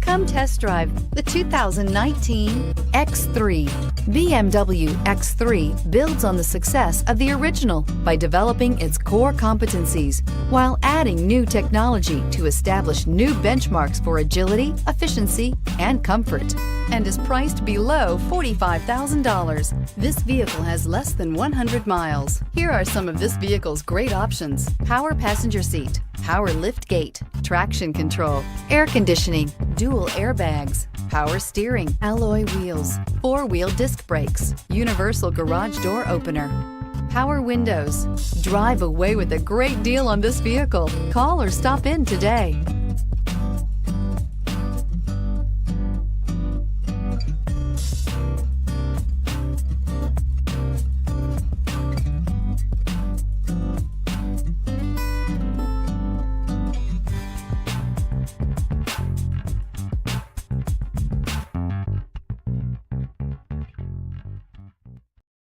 Come test drive the 2019 X3. BMW X3 builds on the success of the original by developing its core competencies while adding new technology to establish new benchmarks for agility, efficiency, and comfort, and is priced below $45,000. This vehicle has less than 100 miles. Here are some of this vehicle's great options: power passenger seat, power lift gate, traction control, air conditioning, dual airbags, power steering, alloy wheels, four-wheel disc brakes, universal garage door opener, power windows. Drive away with a great deal on this vehicle. Call or stop in today.